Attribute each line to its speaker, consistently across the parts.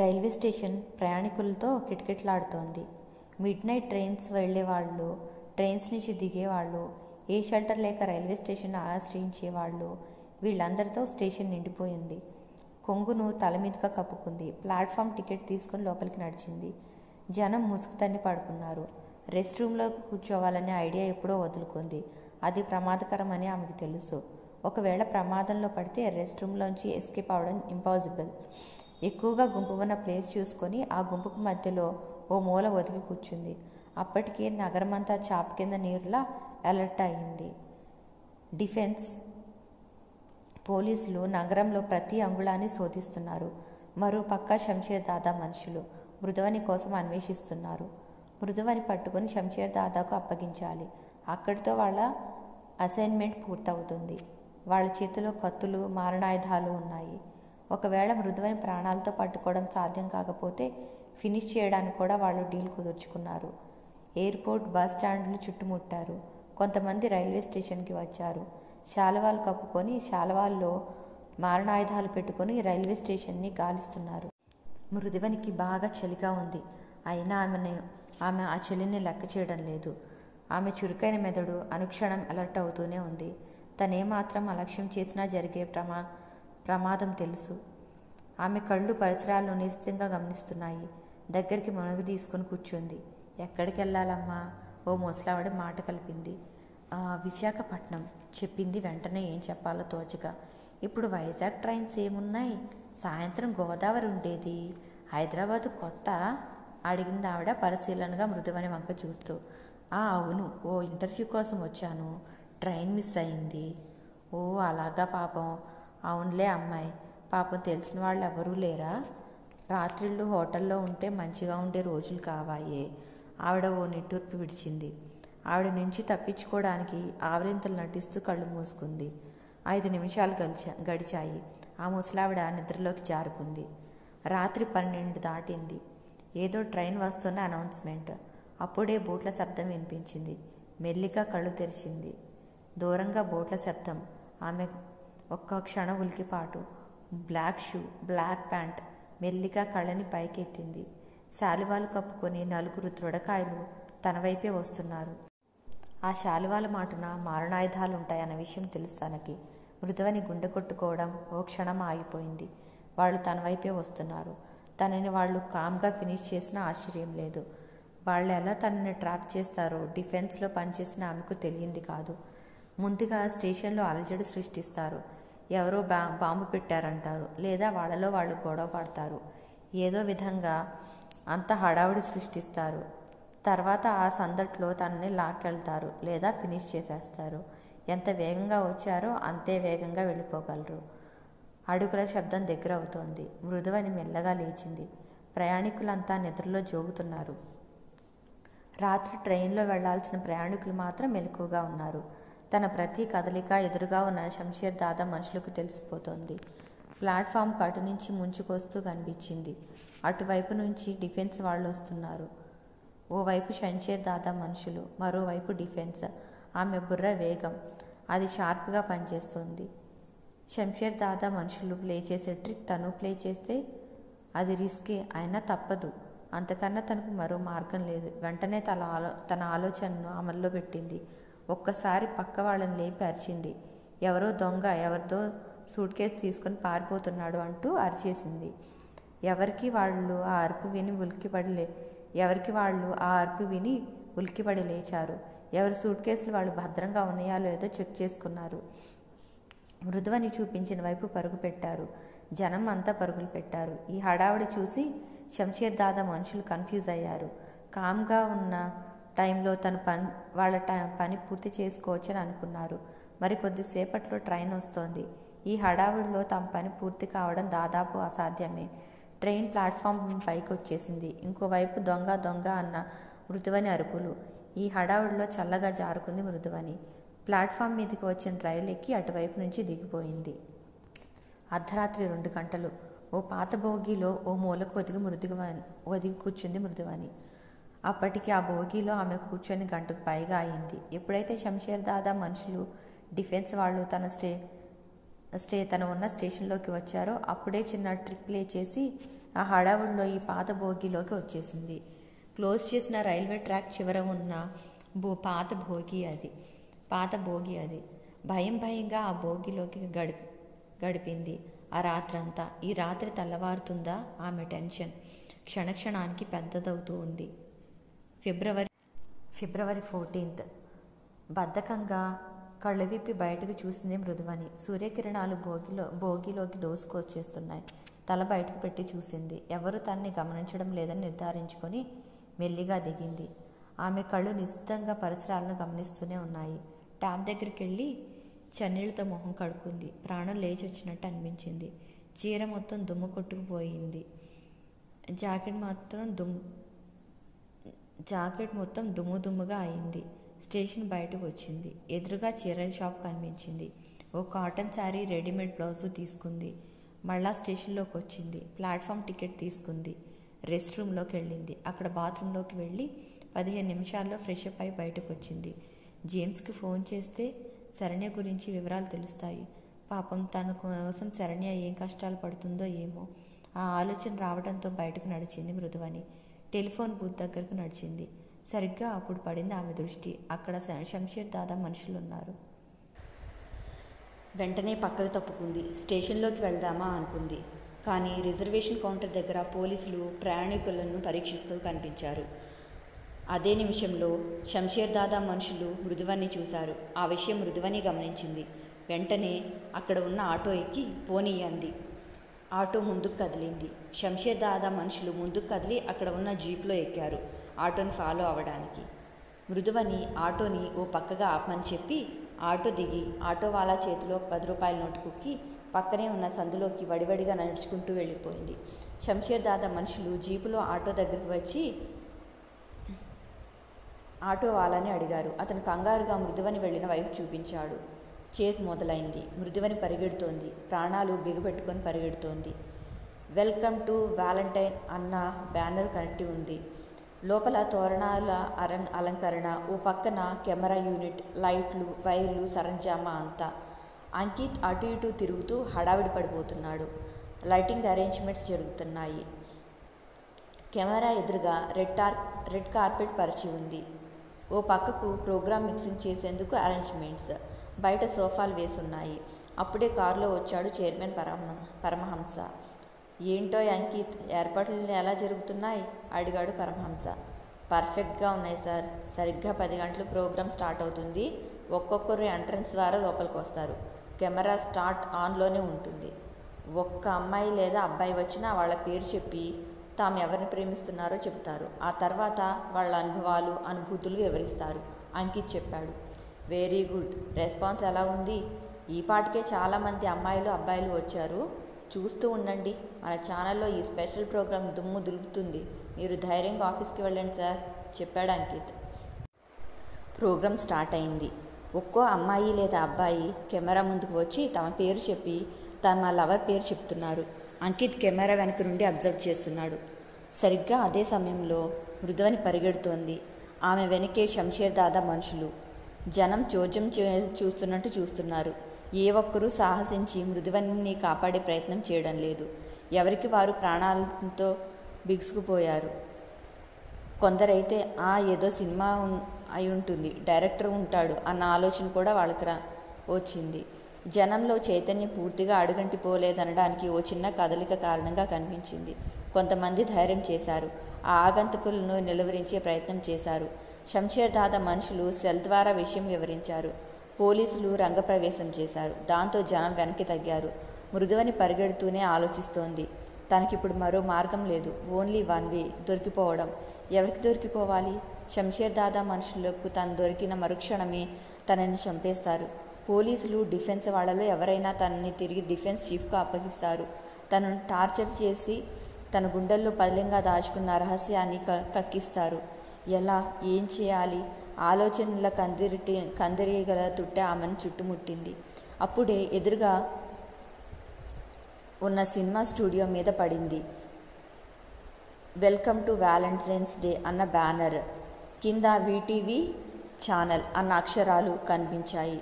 Speaker 1: Railway station ప్రయాణికులతో కిటకిటలాడుతోంది. Midnight trains వెళ్లేవాళ్ళు, ట్రైన్స్ నుంచి దిగేవాళ్ళు, ఏ షెల్టర్ లేక రైల్వే స్టేషన్ ఆశ్రయించేవాళ్ళు, వీళ్ళందరితో స్టేషన్ నిండిపోయింది. కొంగును తలమీదుగా కప్పుకుంది. ప్లాట్ఫామ్ టికెట్ తీసుకుని లోపలికి నడిచింది. జనం ముసుగు తన్ని పడుకున్నారు. రెస్ట్ రూమ్లో కూర్చోవాలనే ఐడియా ఎప్పుడో వదులుకుంది. అది ప్రమాదకరమని ఆమెకు తెలుసు. ఒకవేళ ప్రమాదంలో పడితే రెస్ట్ రూమ్లోంచి ఎస్కేప్ అవడం ఇంపాసిబుల్. ఎక్కువగా గుంపు ఉన్న ప్లేస్ చూసుకొని ఆ గుంపుకు మధ్యలో ఓ మూల ఒదిగి కూర్చుంది. అప్పటికే నగరమంతా చాప కింద నీరులా అలర్ట్ అయింది. డిఫెన్స్ పోలీసులు నగరంలో ప్రతి అంగుళాన్ని శోధిస్తున్నారు. మరోపక్క శంషేర్ దాదా మనుషులు మృదువని కోసం అన్వేషిస్తున్నారు. మృదువని పట్టుకుని శంషేర్ దాదాకు అప్పగించాలి. అక్కడితో వాళ్ళ అసైన్మెంట్ పూర్తవుతుంది. వాళ్ళ చేతిలో కత్తులు, మారణాయుధాలు ఉన్నాయి. ఒకవేళ మృదువని ప్రాణాలతో పట్టుకోవడం సాధ్యం కాకపోతే ఫినిష్ చేయడానికి కూడా వాళ్ళు డీల్ కుదుర్చుకున్నారు. ఎయిర్పోర్ట్, బస్ స్టాండ్లు చుట్టుముట్టారు. కొంతమంది రైల్వే స్టేషన్కి వచ్చారు. శాలువాలు కప్పుకొని శాలువాల్లో మారణాయుధాలు పెట్టుకొని రైల్వే స్టేషన్ని గాలిస్తున్నారు. మృదువనికి బాగా చలిగా ఉంది. అయినా ఆమె ఆ చలిని లెక్క చేయడం లేదు. ఆమె చురుకైన మెదడు అనుక్షణం అలర్ట్ అవుతూనే ఉంది. తనేమాత్రం అలక్ష్యం చేసినా జరిగే ప్రమాదం తెలుసు. ఆమె కళ్ళు పరిసరాలను నిశ్చితంగా గమనిస్తున్నాయి. దగ్గరికి మునగు తీసుకుని కూర్చుంది. ఎక్కడికి వెళ్ళాలమ్మా? ఓ ముసలావిడ మాట కలిపింది. విశాఖపట్నం చెప్పింది వెంటనే ఏం చెప్పాలో తోచక. ఇప్పుడు వైజాగ్ ట్రైన్స్ ఏమున్నాయి? సాయంత్రం గోదావరి ఉండేది. హైదరాబాదు కొత్త అడిగింది ఆవిడ పరిశీలనగా మృదువని వంక చూస్తూ. అవును, ఓ ఇంటర్వ్యూ కోసం వచ్చాను. ట్రైన్ మిస్ అయింది. ఓ అలాగా పాపం. అవునులే అమ్మాయి, పాపం తెలిసిన వాళ్ళు ఎవరూ లేరా? రాత్రిళ్ళు హోటల్లో ఉంటే మంచిగా ఉండే రోజులు కావాయే. ఆవిడ ఓ నిట్టూర్పు విడిచింది. ఆవిడ నుంచి తప్పించుకోవడానికి ఆవలింతలు నటిస్తూ కళ్ళు మూసుకుంది. 5 నిమిషాలు గడిచాయి. ఆ ముసలావిడ నిద్రలోకి జారుకుంది. రాత్రి 12 దాటింది. ఏదో ట్రైన్ వస్తున్న అనౌన్స్మెంట్. అప్పుడే బోట్ల శబ్దం వినిపించింది. మెల్లిగా కళ్ళు తెరిచింది. దూరంగా బోట్ల శబ్దం. ఆమె ఒక్క క్షణం ఉలికిపాటు. Black shoe, black pant. మెల్లిగా కళ్ళని పైకెత్తింది. శాలువాలు కప్పుకొని 4 దృఢకాయలు తన వైపే వస్తున్నారు. ఆ శాలువాల మాటున మారణాయుధాలుంటాయన్న విషయం తెలుసు తనకి. మృదువని గుండె కొట్టుకోవడం ఓ క్షణం ఆగిపోయింది. వాళ్ళు తన వైపే వస్తున్నారు. తనని వాళ్ళు కామ్గా ఫినిష్ చేసినా ఆశ్చర్యం లేదు. వాళ్ళు ఎలా తనని ట్రాప్ చేస్తారో డిఫెన్స్లో పనిచేసిన ఆమెకు తెలియంది కాదు. ముందుగా స్టేషన్లో అలజడి సృష్టిస్తారు. ఎవరో బాంబు పెట్టారంటారు, లేదా వాళ్ళలో వాళ్ళు గొడవ పడతారు. ఏదో విధంగా అంత హడావుడి సృష్టిస్తారు. తర్వాత ఆ సందట్లో తనని లాక్కెళ్తారు, లేదా ఫినిష్ చేసేస్తారు. ఎంత వేగంగా వచ్చారో అంతే వేగంగా వెళ్ళిపోగలరు. అడుగుల శబ్దం దగ్గర అవుతోంది. మృదువని మెల్లగా లేచింది. ప్రయాణికులంతా నిద్రలో జోగుతున్నారు. రాత్రి ట్రైన్లో వెళ్లాల్సిన ప్రయాణికులు మాత్రం మెలకువగా ఉన్నారు. తన ప్రతి కదలిక ఎదురుగా ఉన్న శంషేర్ దాదా మనుషులకు తెలిసిపోతోంది. ప్లాట్ఫామ్కు అటు నుంచి ముంచుకొస్తూ కనిపించింది. అటువైపు నుంచి డిఫెన్స్ వాళ్ళు వస్తున్నారు. ఓవైపు శంషేర్ దాదా మనుషులు, మరోవైపు డిఫెన్స్. ఆమె బుర్ర వేగం, అది షార్ప్గా పనిచేస్తోంది. శంషేర్ దాదా మనుషులు ప్లే చేసే ట్రిక్ తను ప్లే చేస్తే అది రిస్కే, అయినా తప్పదు. అంతకన్నా తనకు మరో మార్గం లేదు. వెంటనే తన ఆలోచనను అమల్లో పెట్టింది. ఒక్కసారి పక్క వాళ్ళని లేపి అరిచింది. ఎవరో దొంగ ఎవరిదో సూట్ కేసు తీసుకుని పారిపోతున్నాడు అంటూ అరిచేసింది. ఎవరికి వాళ్ళు ఆ అరుపు విని ఉలిక్కిపడి లేచారు. ఎవరి సూట్ కేసులు వాళ్ళు భద్రంగా ఉన్నాయో లేదో చెక్ చేసుకున్నారు. మృదువని చూపించిన వైపు పరుగు పెట్టారు. జనం అంతా పరుగులు పెట్టారు. ఈ హడావుడి చూసి శంషేర్ దాదా మనుషులు కన్ఫ్యూజ్ అయ్యారు. కామ్గా ఉన్న టైంలో వాళ్ళ పని పూర్తి చేసుకోవచ్చని అనుకున్నారు. మరి కొద్దిసేపట్లో ట్రైన్ వస్తోంది. ఈ హడావుడిలో తమ పని పూర్తి కావడం దాదాపు అసాధ్యమే. ట్రైన్ ప్లాట్ఫామ్ పైకి వచ్చేసింది. ఇంకోవైపు దొంగ దొంగ అన్న మృదువని అరుపులు. ఈ హడావుడిలో చల్లగా జారుకుంది మృదువని. ప్లాట్ఫామ్ మీదకి వచ్చిన రైలు ఎక్కి అటువైపు నుంచి దిగిపోయింది. అర్ధరాత్రి 2 గంటలు. ఓ పాత బోగీలో ఓ మూలకు ఒదిగి కూర్చుంది మృదువని. అప్పటికి ఆ బోగీలో ఆమె కూర్చొని గంటకు పైగా అయింది. ఎప్పుడైతే శంషేర్ దాదా మనుషులు, డిఫెన్స్ వాళ్ళు తను ఉన్న స్టేషన్లోకి వచ్చారో అప్పుడే చిన్న ట్రిక్ ప్లే చేసి ఆ హడావుడిలో ఈ పాత బోగిలోకి వచ్చేసింది. క్లోజ్ చేసిన రైల్వే ట్రాక్ చివర ఉన్న పాత భోగి అది. భయంగా ఆ భోగిలోకి గడిపింది ఆ రాత్రంతా. ఈ రాత్రి తెల్లవారుతుందా? ఆమె టెన్షన్ క్షణక్షణానికి పెద్దదవుతూ ఉంది. ఫిబ్రవరి 14. బద్ధకంగా కళ్ళు విప్పి బయటకు చూసింది మృదువని. సూర్యకిరణాలు భోగిలోకి దోసుకొచ్చేస్తున్నాయి. తల బయటకు పెట్టి చూసింది. ఎవరూ తనని గమనించడం లేదని నిర్ధారించుకొని మెల్లిగా దిగింది. ఆమె కళ్ళు నిశ్చితంగా పరిసరాలను గమనిస్తూనే ఉన్నాయి. ట్యాప్ దగ్గరికి వెళ్ళి చన్నీళ్లతో మొహం కడుక్కుంది. ప్రాణం లేచి వచ్చినట్టు అనిపించింది. చీర మొత్తం దుమ్ము కొట్టుకుపోయింది. జాకెట్ మొత్తం దుమ్ముగా అయింది. స్టేషన్ బయటకు వచ్చింది. ఎదురుగా చీరల షాప్ కనిపించింది. ఓ కాటన్ శారీ, రెడీమేడ్ బ్లౌజు తీసుకుంది. మళ్ళా స్టేషన్లోకి వచ్చింది. ప్లాట్ఫామ్ టికెట్ తీసుకుంది. రెస్ట్ రూమ్లోకి వెళ్ళింది. అక్కడ బాత్రూంలోకి వెళ్ళి 15 నిమిషాల్లో ఫ్రెష్ అప్ అయి బయటకు వచ్చింది. జేమ్స్కి ఫోన్ చేస్తే శరణ్య గురించి వివరాలు తెలుస్తాయి. పాపం తన కోసం శరణ్య ఏం కష్టాలు పడుతుందో ఏమో. ఆ ఆలోచన రావడంతో బయటకు నడిచింది మృదువని. టెలిఫోన్ బూత్ దగ్గరకు నడిచింది. సరిగ్గా అప్పుడు పడింది ఆమె దృష్టి. అక్కడ శంషేర్ దాదా మనుషులున్నారు.
Speaker 2: వెంటనే పక్కకు తప్పుకుంది. స్టేషన్లోకి వెళ్దామా అనుకుంది. కానీ రిజర్వేషన్ కౌంటర్ దగ్గర పోలీసులు ప్రయాణికులను పరీక్షిస్తూ కనిపించారు. అదే నిమిషంలో శంషేర్ దాదా మనుషులు మృదువని చూశారు. ఆ విషయం మృదువని గమనించింది. వెంటనే అక్కడ ఉన్న ఆటో ఎక్కి పోనీ అంది. ఆటో ముందుకు కదిలింది. శంషేర్ దాదా మనుషులు ముందుకు కదిలి అక్కడ ఉన్న జీప్లో ఎక్కారు ఆటోని ఫాలో అవ్వడానికి. మృదువని ఆటోని ఓ పక్కగా ఆపమని చెప్పి ఆటో దిగి ఆటో వాళ్ళ చేతిలో 10 రూపాయల నోటు కుక్కి పక్కనే ఉన్న సందులోకి వడివడిగా నడుచుకుంటూ వెళ్ళిపోయింది. శంషేర్ దాదా మనుషులు జీపులో ఆటో దగ్గరికి వచ్చి ఆటో వాళ్ళని అడిగారు. అతను కంగారుగా మృదువని వెళ్ళిన వైపు చూపించాడు. చేజ్ మొదలైంది. మృదువని పరిగెడుతోంది. ప్రాణాలు బిగపెట్టుకొని పరిగెడుతోంది. వెల్కమ్ టు వ్యాలంటైన్ అన్న బ్యానర్ కనెక్టి ఉంది. లోపల తోరణాల అలంకరణ, ఓ పక్కన కెమెరా యూనిట్, లైట్లు, వైర్లు, సరంజామా అంతా. అంకిత్ అటు ఇటు తిరుగుతూ హడావిడి పడిపోతున్నాడు. లైటింగ్ అరేంజ్మెంట్స్ జరుగుతున్నాయి. కెమెరా ఎదురుగా రెడ్ కార్పెట్ పరిచి ఉంది. ఓ పక్కకు ప్రోగ్రామ్ మిక్సింగ్ చేసేందుకు అరేంజ్మెంట్స్. బయట సోఫాలు వేసున్నాయి. అప్పుడే కారులో వచ్చాడు చైర్మన్ పరమహంస. ఏంటో అంకిత్, ఏర్పాట్లు ఎలా జరుగుతున్నాయి? అడిగాడు పరమహంస. పర్ఫెక్ట్గా ఉన్నాయి సార్. సరిగ్గా 10 గంటలు ప్రోగ్రాం స్టార్ట్ అవుతుంది. ఒక్కొక్కరు ఎంట్రన్స్ ద్వారా లోపలికి వస్తారు. కెమెరా స్టార్ట్ ఆన్లోనే ఉంటుంది. ఒక్క అమ్మాయి లేదా అబ్బాయి వచ్చినా వాళ్ళ పేరు చెప్పి తాము ఎవరిని ప్రేమిస్తున్నారో చెబుతారు. ఆ తర్వాత వాళ్ళ అనుభూతులు వివరిస్తారు. అంకిత్ చెప్పాడు. Very good. రెస్పాన్స్ ఎలా ఉంది? ఈ పాటికే చాలామంది అమ్మాయిలు అబ్బాయిలు వచ్చారు. చూస్తూ ఉండండి. మన ఛానల్లో ఈ స్పెషల్ ప్రోగ్రాం దుమ్ము దులుపుతుంది. మీరు ధైర్యంగా ఆఫీస్కి వెళ్ళండి సార్, చెప్పాడు అంకిత్. ప్రోగ్రాం స్టార్ట్ అయింది. ఒక్కో అమ్మాయి లేదా అబ్బాయి కెమెరా ముందుకు వచ్చి తమ పేరు చెప్పి తమ లవర్ పేరు చెప్తున్నారు. అంకిత్ కెమెరా వెనక నుండి అబ్జర్వ్ చేస్తున్నాడు. సరిగ్గా అదే సమయంలో మృదువని పరిగెడుతోంది. ఆమె వెనకే శంషేర్ దాదా మనుషులు. జనం చోద్యం చూస్తున్నట్టు చూస్తున్నారు. ఏ ఒక్కరూ సాహసించి మృదువని కాపాడే ప్రయత్నం చేయడం లేదు. ఎవరికి వారు ప్రాణాలతో బిగుసుకుపోయారు. కొందరైతే ఏదో సినిమా అయి ఉంటుంది, డైరెక్టర్ ఉంటాడు అన్న ఆలోచన కూడా వాళ్ళకి వచ్చింది. జనంలో చైతన్యం పూర్తిగా అడుగంటిపోలేదనడానికి ఓ చిన్న కదలిక కారణంగా కనిపించింది. కొంతమంది ధైర్యం చేశారు. ఆ ఆగంతుకులను నిలువరించే ప్రయత్నం చేశారు. శంషేర్ దాదా మనుషులు సెల్ ద్వారా విషయం వివరించారు. పోలీసులు రంగప్రవేశం చేశారు. దాంతో జనం వెనక్కి తగ్గారు. మృదువని పరిగెడుతూనే ఆలోచిస్తోంది. తనకిప్పుడు మరో మార్గం లేదు. ఓన్లీ వన్ వే, దొరికిపోవడం. ఎవరికి దొరికిపోవాలి? శంషేర్ దాదా మనుషులకు తను దొరికిన మరుక్షణమే తనని చంపేస్తారు. పోలీసులు, డిఫెన్స్ వాళ్ళలో ఎవరైనా తనని తిరిగి డిఫెన్స్ చీఫ్కు అప్పగిస్తారు. తనను టార్చర్ చేసి తన గుండెల్లో పదిలంగా దాచుకున్న రహస్యాన్ని కక్కిస్తారు. ఎలా, ఏం చేయాలి? ఆలోచనల కందిరీగల తుట్ట ఆమెను చుట్టుముట్టింది. అప్పుడే ఎదురుగా ఉన్న సినిమా స్టూడియో మీద పడింది. వెల్కమ్ టు వ్యాలంటైన్స్ డే అన్న బ్యానర్. కింద వీటీవీ ఛానల్ అన్న అక్షరాలు కనిపించాయి.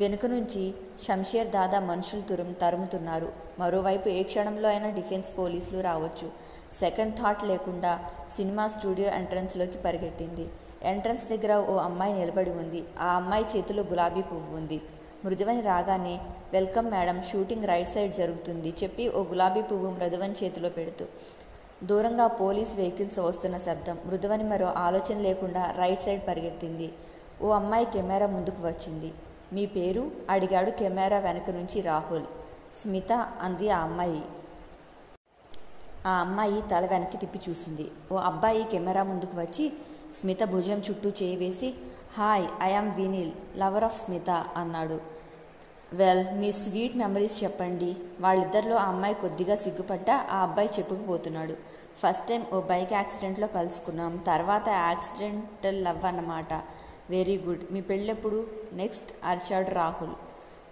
Speaker 2: వెనుక నుంచి శంషేర్ దాదా మనుషులు తరుముతున్నారు. మరోవైపు ఏ క్షణంలో అయినా డిఫెన్స్ పోలీసులు రావచ్చు. సెకండ్ థాట్ లేకుండా సినిమా స్టూడియో ఎంట్రన్స్లోకి పరిగెట్టింది. ఎంట్రన్స్ దగ్గర ఓ అమ్మాయి నిలబడి ఉంది. ఆ అమ్మాయి చేతిలో గులాబీ పువ్వు ఉంది. మృదువని రాగానే welcome madam, shooting right side జరుగుతుంది చెప్పి ఓ గులాబీ పువ్వు మృదువని చేతిలో పెడుతూ. దూరంగా పోలీస్ వెహికల్స్ వస్తున్న శబ్దం. మృదువని మరో ఆలోచన లేకుండా రైట్ సైడ్ పరిగెత్తింది. ఓ అమ్మాయి కెమెరా ముందుకు వచ్చింది. మీ పేరు అడిగాడు కెమెరా వెనక నుంచి రాహుల్. స్మిత అంది ఆ అమ్మాయి. ఆ అమ్మాయి తల వెనక్కి తిప్పి చూసింది. ఓ అబ్బాయి కెమెరా ముందుకు వచ్చి స్మిత భుజం చుట్టూ చేయి వేసి hi, I am Vineel, lover of Smita అన్నాడు. వెల్, మీ స్వీట్ మెమరీస్ చెప్పండి. వాళ్ళిద్దరిలో ఆ అమ్మాయి కొద్దిగా సిగ్గుపడ్డా ఆ అబ్బాయి చెప్పుకుపోతున్నాడు. ఫస్ట్ టైం ఓ బైక్ యాక్సిడెంట్లో కలుసుకున్నాం, తర్వాత యాక్సిడెంటల్ లవ్ అన్నమాట. Very good. మీ పెళ్ళెప్పుడు? నెక్స్ట్ అరిచాడు రాహుల్.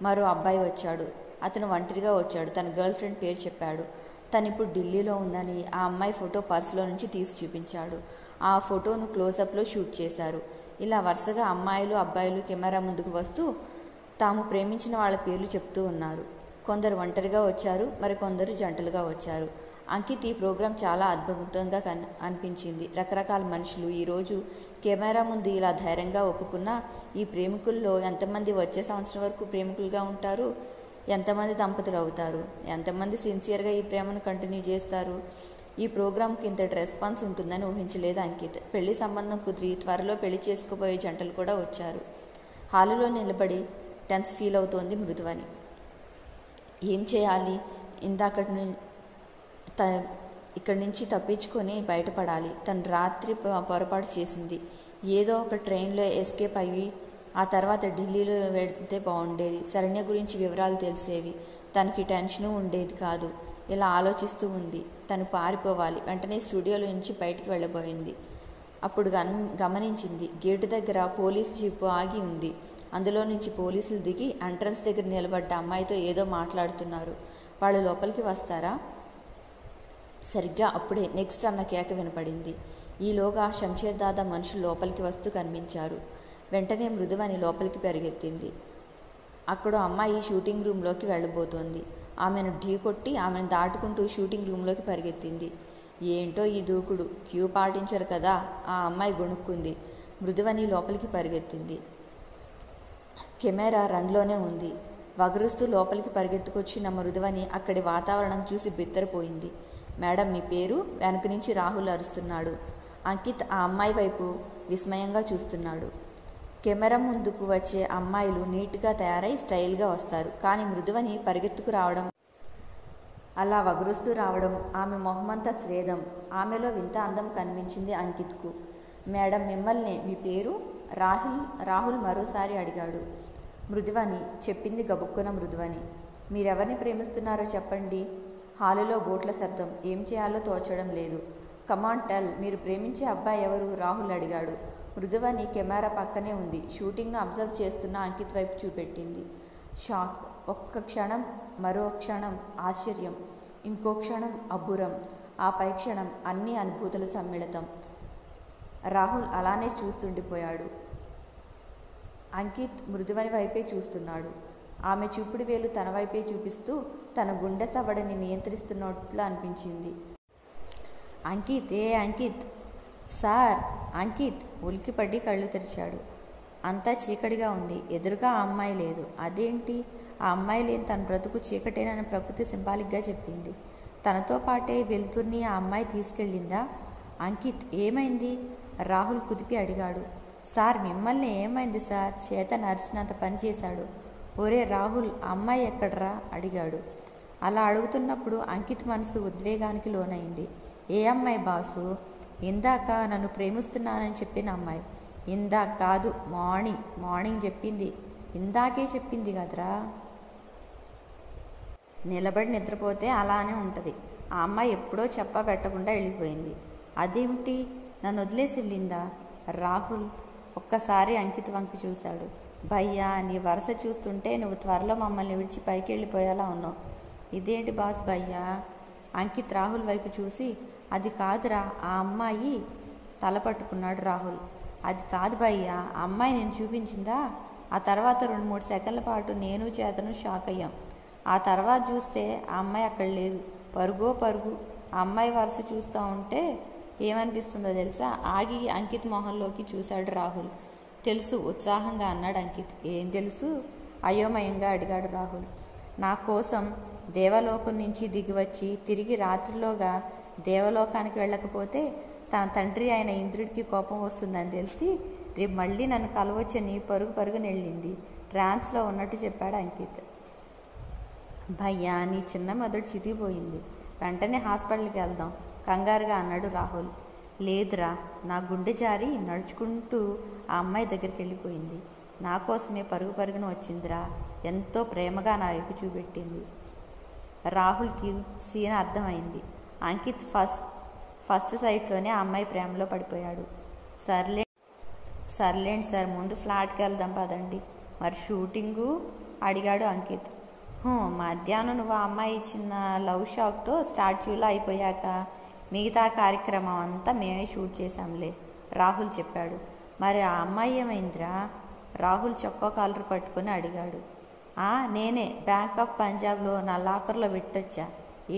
Speaker 2: మరో అబ్బాయి వచ్చాడు. అతను ఒంటరిగా వచ్చాడు. తన గర్ల్ ఫ్రెండ్ పేరు చెప్పాడు. తను ఇప్పుడు ఢిల్లీలో ఉందని ఆ అమ్మాయి ఫోటో పర్సులో నుంచి తీసి చూపించాడు. ఆ ఫోటోను క్లోజప్లో షూట్ చేశారు. ఇలా వరుసగా అమ్మాయిలు అబ్బాయిలు కెమెరా ముందుకు వస్తూ తాము ప్రేమించిన వాళ్ళ పేర్లు చెప్తూ ఉన్నారు. కొందరు ఒంటరిగా వచ్చారు, మరికొందరు జంటలుగా వచ్చారు. అంకిత్ ఈ ప్రోగ్రాం చాలా అద్భుతంగా అనిపించింది. రకరకాల మనుషులు. ఈరోజు కెమెరా ముందు ఇలా ధైర్యంగా ఒప్పుకున్నా ఈ ప్రేమికుల్లో ఎంతమంది వచ్చే సంవత్సరం వరకు ప్రేమికులుగా ఉంటారు, ఎంతమంది దంపతులు అవుతారు, ఎంతమంది సిన్సియర్గా ఈ ప్రేమను కంటిన్యూ చేస్తారు. ఈ ప్రోగ్రాంకి ఇంతటి రెస్పాన్స్ ఉంటుందని ఊహించలేదు అంకిత్. పెళ్లి సంబంధం కుదిరి త్వరలో పెళ్లి చేసుకుపోయే జంటలు కూడా వచ్చారు. హాలులో నిలబడి టెన్స్ ఫీల్ అవుతోంది మృదువని. ఏం చేయాలి? ఇక్కడి నుంచి తప్పించుకొని బయటపడాలి. తను రాత్రి పొరపాటు చేసింది. ఏదో ఒక ట్రైన్లో ఎస్కేప్ అయ్యి ఆ తర్వాత ఢిల్లీలో వెళితే బాగుండేది. శరణ్య గురించి వివరాలు తెలిసేవి. తనకి టెన్షను ఉండేది కాదు. ఇలా ఆలోచిస్తూ ఉంది. తను పారిపోవాలి. వెంటనే స్టూడియోలో నుంచి బయటికి వెళ్ళబోయింది. అప్పుడు గమనించింది గేటు దగ్గర పోలీస్ జీపు ఆగి ఉంది. అందులో నుంచి పోలీసులు దిగి ఎంట్రన్స్ దగ్గర నిలబడ్డ అమ్మాయితో ఏదో మాట్లాడుతున్నారు. వాళ్ళు లోపలికి వస్తారా? సరిగ్గా అప్పుడే నెక్స్ట్ అన్న కేక వినపడింది. ఈలోగా శంషేర్ దాదా మనుషులు లోపలికి వస్తూ కనిపించారు. వెంటనే మృదువని లోపలికి పరిగెత్తింది. అక్కడ అమ్మాయి షూటింగ్ రూమ్లోకి వెళ్ళబోతోంది. ఆమెను ఢీకొట్టి ఆమెను దాటుకుంటూ షూటింగ్ రూమ్లోకి పరిగెత్తింది. ఏంటో ఈ దూకుడు, క్యూ పాటించరు కదా. ఆ అమ్మాయి గొణుక్కుంది. మృదువని లోపలికి పరిగెత్తింది. కెమెరా రన్లోనే ఉంది. వగరుస్తూ లోపలికి పరిగెత్తుకొచ్చిన మృదువని అక్కడి వాతావరణం చూసి బిత్తరపోయింది. మేడం, మీ పేరు? వెనక నుంచి రాహుల్ అరుస్తున్నాడు. అంకిత్ ఆ అమ్మాయి వైపు విస్మయంగా చూస్తున్నాడు. కెమెరా ముందుకు వచ్చే అమ్మాయిలు నీట్గా తయారై స్టైల్గా వస్తారు. కానీ మృదువని పరిగెత్తుకు రావడం, అలా వగరుస్తూ రావడం, ఆమె మొహమంతా స్వేదం. ఆమెలో వింత అందం కనిపించింది అంకిత్కు. మేడం, మిమ్మల్ని. మీ పేరు? రాహుల్ మరోసారి అడిగాడు. మృదువని చెప్పింది గబుక్కున మృదువని. మీరెవరిని ప్రేమిస్తున్నారో చెప్పండి. హాలులో బోట్ల శబ్దం. ఏం చేయాలో తోచడం లేదు. Come on tell. మీరు ప్రేమించే అబ్బాయి ఎవరు? రాహుల్ అడిగాడు. మృదువని కెమెరా పక్కనే ఉంది. షూటింగ్ను అబ్జర్వ్ చేస్తున్న అంకిత్ వైపు చూపెట్టింది. షాక్. ఒక్క క్షణం, మరో క్షణం ఆశ్చర్యం, ఇంకో క్షణం అబ్బురం, ఆ పై క్షణం అన్ని అనుభూతుల సమ్మిళితం. రాహుల్ అలానే చూస్తుండిపోయాడు. అంకిత్ మృదువని వైపే చూస్తున్నాడు. ఆమె చూపుడు వేలు తన వైపే చూపిస్తూ తన గుండె సవడని నియంత్రిస్తున్నట్లు అనిపించింది. అంకిత్, ఏ అంకిత్? సార్! అంకిత్ ఉలికిపడి కళ్ళు తెరిచాడు. అంతా చీకటిగా ఉంది. ఎదురుగా ఆ అమ్మాయి లేదు. అదేంటి? ఆ అమ్మాయి లేని తన బ్రతుకు చీకటేనని ప్రకృతి సింబాలిక్గా చెప్పింది. తనతో పాటే వెలుతుర్ని ఆ అమ్మాయి తీసుకెళ్ళిందా? అంకిత్, ఏమైంది? రాహుల్ కుదిపి అడిగాడు. సార్, మిమ్మల్ని ఏమైంది సార్? చేతన్ అరిచినంత పని చేశాడు. ఒరే రాహుల్, ఆ అమ్మాయి ఎక్కడ్రా? అడిగాడు. అలా అడుగుతున్నప్పుడు అంకిత్ మనసు ఉద్వేగానికి లోనైంది. ఏ అమ్మాయి బాసు? ఇందాక నన్ను ప్రేమిస్తున్నానని చెప్పిన అమ్మాయి. ఇందాక కాదు, మార్నింగ్ చెప్పింది. ఇందాకే చెప్పింది కదరా. నిలబడి నిద్రపోతే అలానే ఉంటుంది. ఆ అమ్మాయి ఎప్పుడో చెప్పా పెట్టకుండా వెళ్ళిపోయింది. అదేమిటి, నన్ను వదిలేసి వెళ్ళిందా? రాహుల్ ఒక్కసారి అంకిత్ వంక చూశాడు. భయ్యా, నీ వరుస చూస్తుంటే నువ్వు త్వరలో మమ్మల్ని విడిచి పైకి వెళ్ళిపోయేలా ఉన్నావు. ఇదేంటి బాస్ భయ్యా? అంకిత్ రాహుల్ వైపు చూసి, అది కాదురా ఆ అమ్మాయి. తల పట్టుకున్నాడు రాహుల్. అది కాదు భయ్యా, ఆ అమ్మాయి నేను చూపించిందా? ఆ తర్వాత 2-3 సెకండ్ల పాటు నేను చేతను షాక్ అయ్యాం.
Speaker 1: ఆ తర్వాత చూస్తే ఆ అమ్మాయి అక్కడ లేదు. పరుగో పరుగు. ఆ అమ్మాయి వరుస చూస్తూ ఉంటే ఏమనిపిస్తుందో తెలుసా? ఆగి అంకిత్ మొహంలోకి చూశాడు రాహుల్. తెలుసు, ఉత్సాహంగా అన్నాడు అంకిత్. ఏం తెలుసు? అయోమయంగా అడిగాడు రాహుల్. నా కోసం దేవలోకం నుంచి దిగివచ్చి తిరిగి రాత్రిలోగా దేవలోకానికి వెళ్ళకపోతే తన తండ్రి అయిన ఇంద్రుడికి కోపం వస్తుందని తెలిసి రేపు మళ్ళీ నన్ను కలవచ్చని పరుగు పరుగున వెళ్ళింది. ట్రాన్స్లో ఉన్నట్టు చెప్పాడు అంకిత్. భయ్యా, నీ చిన్న మెదడు చితికిపోయింది. వెంటనే హాస్పిటల్కి వెళ్దాం కంగారుగా అన్నాడు రాహుల్. లేదురా, నా గుండె జారి నడుచుకుంటూ ఆ అమ్మాయి దగ్గరికి వెళ్ళిపోయింది. నా కోసమే పరుగు పరుగున వచ్చిందిరా. ఎంతో ప్రేమగా నా వైపు చూపెట్టింది. రాహుల్కి సీన్ అర్థమైంది. అంకిత్ ఫస్ట్ సైట్లోనే ఆ అమ్మాయి ప్రేమలో పడిపోయాడు. సర్లేండి సార్, ముందు ఫ్లాట్కి వెళ్దాం పదండి. మరి షూటింగు అడిగాడు అంకిత్. మధ్యాహ్నం నువ్వు ఆ అమ్మాయి ఇచ్చిన లవ్ షాక్తో స్టాట్యూలో అయిపోయాక మిగతా కార్యక్రమం అంతా మేమే షూట్ చేశాంలే రాహుల్ చెప్పాడు. మరి ఆ అమ్మాయి ఏమైందిరా? రాహుల్ చొక్కా కాలర్ పట్టుకొని అడిగాడు. నేనే బ్యాంక్ ఆఫ్ పంజాబ్లో నా లాకర్లో పెట్టొచ్చా.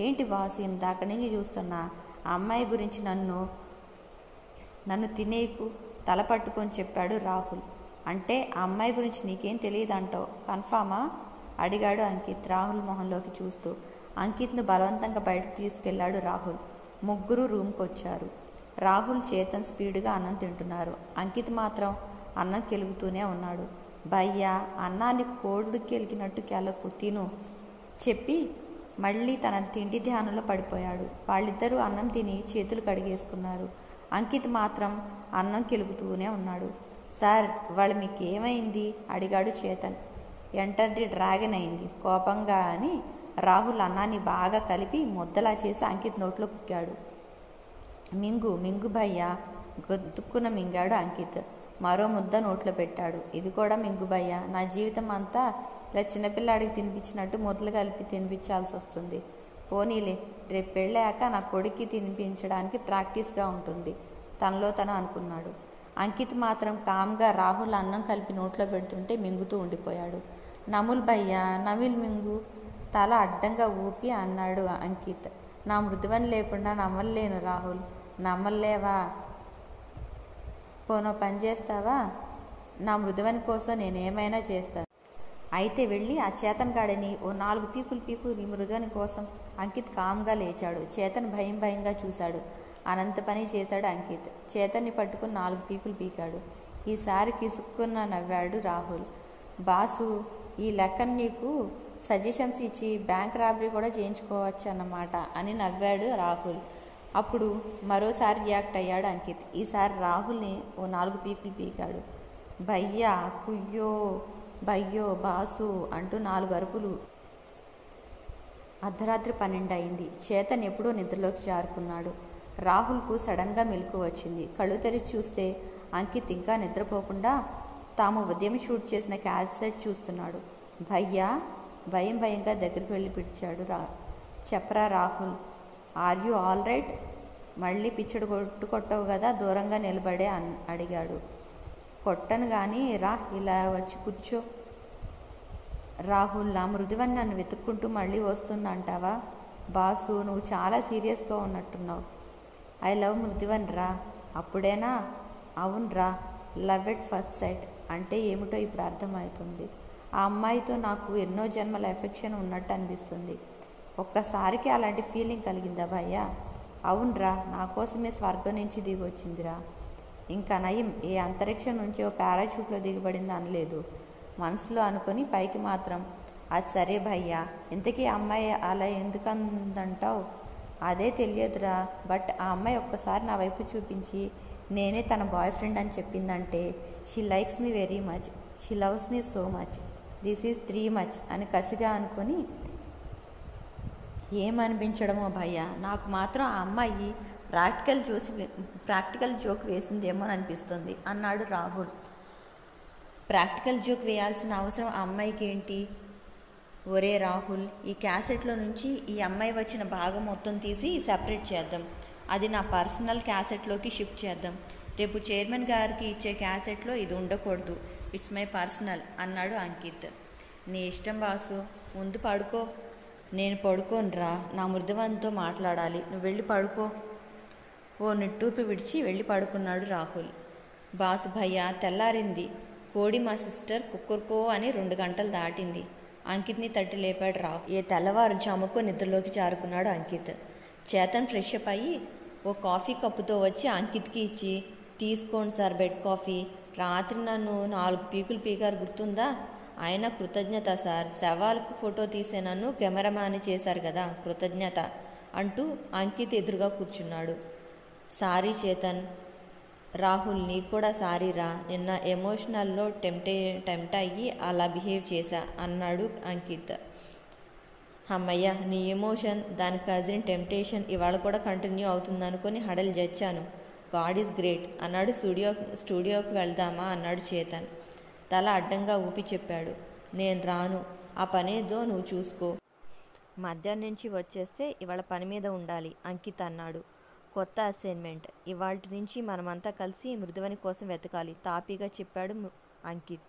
Speaker 1: ఏంటి బాసు, ఇందాక నుంచి చూస్తున్నా. ఆ అమ్మాయి గురించి నన్ను తినేకు తల పట్టుకొని చెప్పాడు రాహుల్. అంటే ఆ అమ్మాయి గురించి నీకేం తెలియదంటావు, కన్ఫామా? అడిగాడు అంకిత్ రాహుల్ మొహంలోకి చూస్తూ. అంకిత్ను బలవంతంగా బయటకు తీసుకెళ్లాడు రాహుల్. ముగ్గురు రూమ్కి వచ్చారు. రాహుల్, చేతన్ స్పీడ్గా అన్నం తింటున్నారు. అంకిత్ మాత్రం అన్నం కెలుగుతూనే ఉన్నాడు. భయ్యా, అన్నాన్ని కోళ్ళు కెలిగినట్టు కెలకు తిను చెప్పి మళ్ళీ తన తిండి ధ్యానంలో పడిపోయాడు. వాళ్ళిద్దరూ అన్నం తిని చేతులు కడిగేసుకున్నారు. అంకిత్ మాత్రం అన్నం కెలుగుతూనే ఉన్నాడు. సార్, వాళ్ళు మీకేమైంది? అడిగాడు చేతన్. ఎంటర్ ది డ్రాగన్ అయింది కోపంగా అని రాహుల్ అన్నాన్ని బాగా కలిపి ముద్దలా చేసి అంకిత్ నోట్లో కుక్కాడు. మింగు భయ్యా, గొంతుక్కున మింగాడు అంకిత్. మరో ముద్ద నోట్లో పెట్టాడు. ఇది కూడా మింగు భయ్యా. నా జీవితం అంతా ఇలా చిన్నపిల్లాడికి తినిపించినట్టు ముద్దలు కలిపి తినిపించాల్సి వస్తుంది. పోనీలే, రేపు పెళ్ళాక నా కొడుక్కి తినిపించడానికి ప్రాక్టీస్గా ఉంటుంది తనలో తను అనుకున్నాడు. అంకిత్ మాత్రం కామ్గా రాహుల్ అన్నం కలిపి నోట్లో పెడుతుంటే మింగుతూ ఉండిపోయాడు. నముల్ భయ్యా, నమిల్ మింగు తల అడ్డంగా ఊపి అన్నాడు అంకిత్. నా మృదువని లేకుండా నమ్మలేను రాహుల్. నమ్మలేవా? పోనో పని చేస్తావా? నా మృదువని కోసం నేనేమైనా చేస్తాను. అయితే వెళ్ళి ఆ చేతన్ గాడిని ఓ 4 పీకులు పీకు నీ మృదువని కోసం. అంకిత్ కామ్గా లేచాడు. చేతన్ భయంగా చూశాడు. అనంత పని చేశాడు అంకిత్. చేతన్ని పట్టుకుని 4 పీకులు పీకాడు. ఈసారి కిసుక్కున్న నవ్వాడు రాహుల్. బాసు, ఈ లెక్కను నీకు సజెషన్స్ ఇచ్చి బ్యాంక్ రాబరీ కూడా చేయించుకోవచ్చు అన్నమాట అని నవ్వాడు రాహుల్. అప్పుడు మరోసారి రియాక్ట్ అయ్యాడు అంకిత్. ఈసారి రాహుల్ని ఓ 4 పీకులు పీకాడు. భయ్యా, కుయ్యో, భయ్యో, బాసు అంటూ 4 అరుపులు. అర్ధరాత్రి 12 అయింది. చేతన్ ఎప్పుడో నిద్రలోకి జారుకున్నాడు. రాహుల్కు సడన్గా మెలకు వచ్చింది. కళ్ళు తెరిచి చూస్తే అంకిత్ ఇంకా నిద్రపోకుండా తాము ఉదయం షూట్ చేసిన క్యాసెట్ చూస్తున్నాడు. భయ్యా, భయంగా దగ్గరికి వెళ్ళి పిలిచాడు. చెప్పరా Rahul, are you all right? మళ్ళీ పిచ్చడు కొట్టవు కదా దూరంగా నిలబడే అడిగాడు. కొట్టను కానీ రా, ఇలా వచ్చి కూర్చో. రాహుల్, నా మృదువని నన్ను వెతుక్కుంటూ మళ్ళీ వస్తుందంటావా? బాసు, నువ్వు చాలా సీరియస్గా ఉన్నట్టున్నావు. ఐ లవ్ మృదువన్ రా. అప్పుడేనా? అవునరా, లవ్ ఎట్ ఫస్ట్ సైట్ అంటే ఏమిటో ఇప్పుడు అర్థమవుతుంది. ఆ అమ్మాయితో నాకు ఎన్నో జన్మల ఎఫెక్షన్ ఉన్నట్టు అనిపిస్తుంది. ఒక్కసారికి అలాంటి ఫీలింగ్ కలిగిందా భయ్యా? అవునరా, నా కోసమే స్వర్గం నుంచి దిగి వచ్చిందిరా. ఇంకా నయం, ఏ అంతరిక్షం నుంచి ఓ పారాషూట్లో దిగబడింది అనలేదు. మనసులో అనుకొని పైకి మాత్రం అది సరే భయ్యా, ఇంతకీ అమ్మాయి అలా ఎందుకు అందంటావు? అదే తెలియదురా, బట్ ఆ అమ్మాయి ఒక్కసారి నా వైపు చూపించి నేనే తన బాయ్ ఫ్రెండ్ అని చెప్పిందంటే she likes me very much, she loves me so much, this is 3 much అని కసిగా అనుకొని ఏమనిపించడమో భయ్యా, నాకు మాత్రం ఆ అమ్మాయి ప్రాక్టికల్ జోక్ వేసిందేమో అనిపిస్తుంది అన్నాడు రాహుల్. ప్రాక్టికల్ జోక్ వేయాల్సిన అవసరం ఆ అమ్మాయికి ఏంటి? ఒరే రాహుల్, ఈ క్యాసెట్లో నుంచి ఈ అమ్మాయి వచ్చిన భాగం మొత్తం తీసి సెపరేట్ చేద్దాం. అది నా పర్సనల్ క్యాసెట్లోకి షిఫ్ట్ చేద్దాం. రేపు చైర్మన్ గారికి ఇచ్చే క్యాసెట్లో ఇది ఉండకూడదు. ఇట్స్ మై పర్సనల్ అన్నాడు అంకిత్. నీ ఇష్టం బాసు.
Speaker 2: ముందు పడుకో. నేను పడుకోనురా, నా మృదువనితో మాట్లాడాలి. నువ్వు వెళ్ళి పడుకో. ఓ నిట్టూర్పు విడిచి వెళ్ళి పడుకున్నాడు రాహుల్. బాసు భయ్యా, తెల్లారింది. కోడి మా సిస్టర్ కుక్కర్కో అని 2 గంటలు దాటింది. అంకిత్ని తట్టి లేపాడు రాహుల్. ఏ తెల్లవారుజాముకో నిద్రలోకి జారుకున్నాడు అంకిత్. చేతన్ ఫ్రెష్ అప్ అయ్యి ఓ కాఫీ కప్పుతో వచ్చి అంకిత్కి ఇచ్చి, తీసుకోండి సార్ బెడ్ కాఫీ. రాత్రి నన్ను 4 పీకులు పీకారు గుర్తుందా? ఆయన కృతజ్ఞత సార్. శవాలకు ఫోటో తీసే నన్ను కెమెరామ్యాన్ చేశారు కదా, కృతజ్ఞత అంటూ అంకిత్ ఎదురుగా కూర్చున్నాడు. సారీ చేతన్. రాహుల్, నీకు కూడా సారీరా. నిన్న ఎమోషనల్లో టెంప్ట్ అయ్యి అలా బిహేవ్ చేశా అన్నాడు అంకిత్. అమ్మయ్య, నీ ఎమోషన్, దాని కజిన్ టెంప్టేషన్ ఇవాళ కూడా కంటిన్యూ అవుతుందనుకొని హడలు జచ్చాను. గాడ్ ఈజ్ గ్రేట్ అన్నాడు. స్టూడియోకి వెళ్దామా అన్నాడు చేతన్. తల అడ్డంగా ఊపి చెప్పాడు, నేను రాను. ఆ పనేదో నువ్వు చూసుకో. మధ్యాహ్నం నుంచి వచ్చేస్తే ఇవాళ పని మీద ఉండాలి అంకిత్ అన్నాడు. కొత్త అసైన్మెంట్. ఇవాల్టి నుంచి మనమంతా కలిసి మృదువని కోసం వెతకాలి తాపీగా చెప్పాడు అంకిత్.